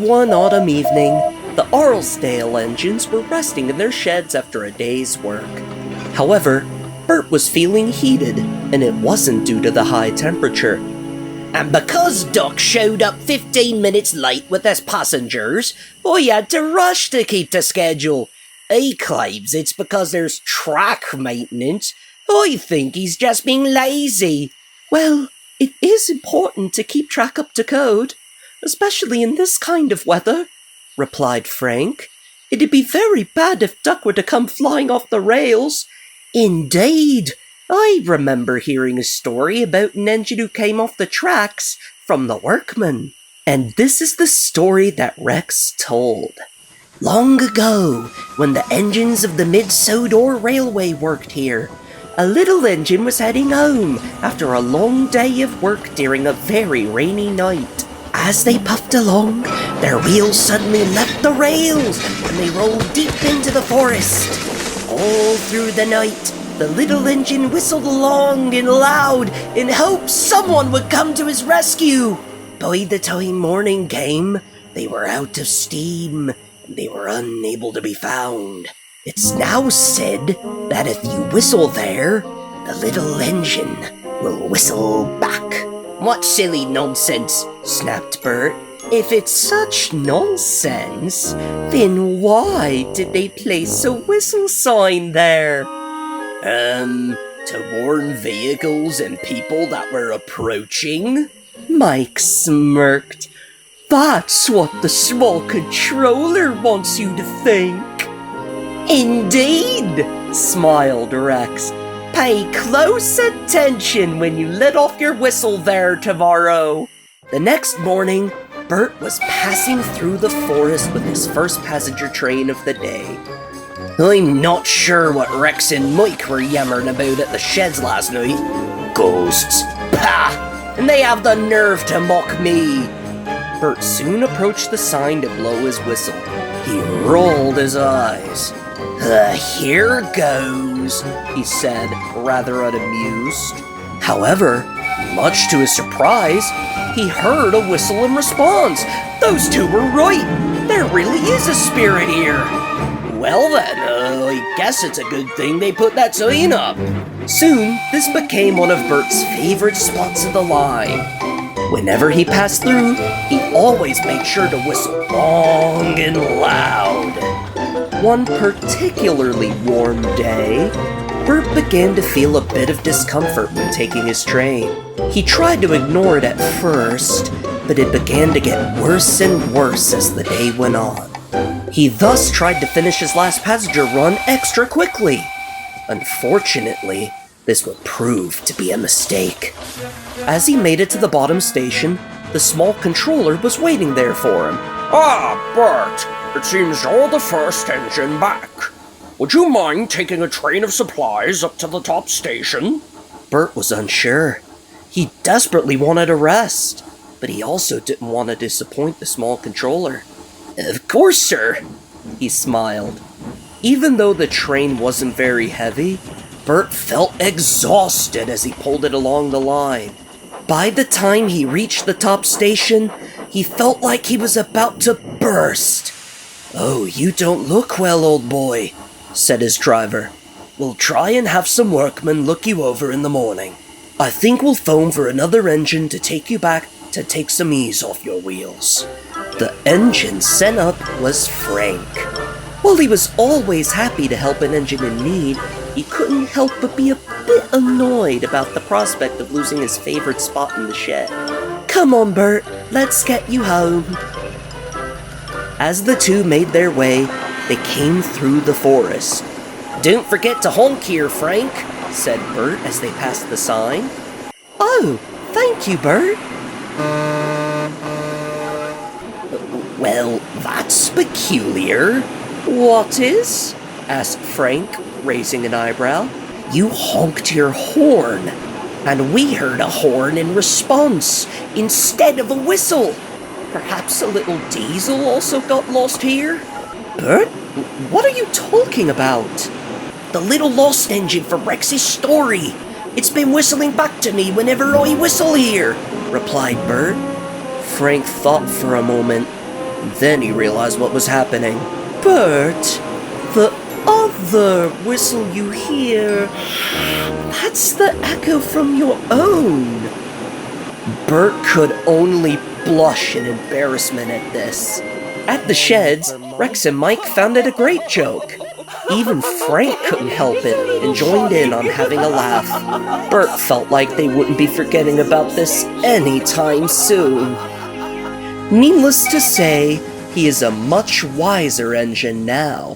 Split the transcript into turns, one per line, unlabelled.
One autumn evening, the Arlesdale engines were resting in their sheds after a day's work. However, Bert was feeling heated, and it wasn't due to the high temperature. And because Duck showed up 15 minutes late with his passengers, I had to rush to keep the schedule. He claims it's because there's track maintenance. I think he's just being lazy. Well, it is important to keep track up to code, especially in this kind of weather, replied Frank. It'd be very bad if Duck were to come flying off the rails. Indeed. I remember hearing a story about an engine who came off the tracks from the workmen. And this is the story that Rex told. Long ago, when the engines of the Mid-Sodor Railway worked here, a little engine was heading home after a long day of work during a very rainy night. As they puffed along, their wheels suddenly left the rails and they rolled deep into the forest. All through the night, the little engine whistled long and loud in hopes someone would come to his rescue. By the time morning came, they were out of steam and they were unable to be found. It's now said that if you whistle there, the little engine will whistle back. What silly nonsense, snapped Bert. If it's such nonsense, then why did they place a whistle sign there? To warn vehicles and people that were approaching? Mike smirked. That's what the small controller wants you to think. Indeed, smiled Rex. Pay close attention when you let off your whistle there tomorrow. The next morning, Bert was passing through the forest with his first passenger train of the day. I'm not sure what Rex and Mike were yammering about at the sheds last night. Ghosts. Pah! And they have the nerve to mock me. Bert soon approached the sign to blow his whistle. He rolled his eyes. Here goes, he said, rather unamused. However, much to his surprise, he heard a whistle in response. Those two were right. There really is a spirit here. Well then, I guess it's a good thing they put that sign up. Soon, this became one of Bert's favorite spots of the line. Whenever he passed through, he always made sure to whistle long and loud. One particularly warm day, Bert began to feel a bit of discomfort when taking his train. He tried to ignore it at first, but it began to get worse and worse as the day went on. He thus tried to finish his last passenger run extra quickly. Unfortunately, this would prove to be a mistake. As he made it to the bottom station, the small controller was waiting there for him.
Ah, Bert, it seems you're the first engine back. Would you mind taking a train of supplies up to the top station?
Bert was unsure. He desperately wanted a rest, but he also didn't want to disappoint the small controller. Of course, sir, he smiled. Even though the train wasn't very heavy, Bert felt exhausted as he pulled it along the line. By the time he reached the top station, he felt like he was about to burst. Oh, you don't look well, old boy, said his driver. We'll try and have some workmen look you over in the morning. I think we'll phone for another engine to take you back to take some ease off your wheels. The engine sent up was Frank. While he was always happy to help an engine in need, he couldn't help but be a bit annoyed about the prospect of losing his favorite spot in the shed. Come on, Bert, let's get you home. As the two made their way, they came through the forest. Don't forget to honk here, Frank, said Bert as they passed the sign. Oh, thank you, Bert. Well, that's peculiar. What is? Asked Frank, raising an eyebrow. You honked your horn, and we heard a horn in response instead of a whistle. Perhaps a little diesel also got lost here? Bert, what are you talking about? The little lost engine from Rex's story. It's been whistling back to me whenever I whistle here, replied Bert. Frank thought for a moment. Then he realized what was happening. Bert, the other whistle you hear, that's the echo from your own. Bert could only blush in embarrassment at this. At the sheds, Rex and Mike found it a great joke. Even Frank couldn't help it and joined in on having a laugh. Bert felt like they wouldn't be forgetting about this anytime soon. Needless to say, he is a much wiser engine now.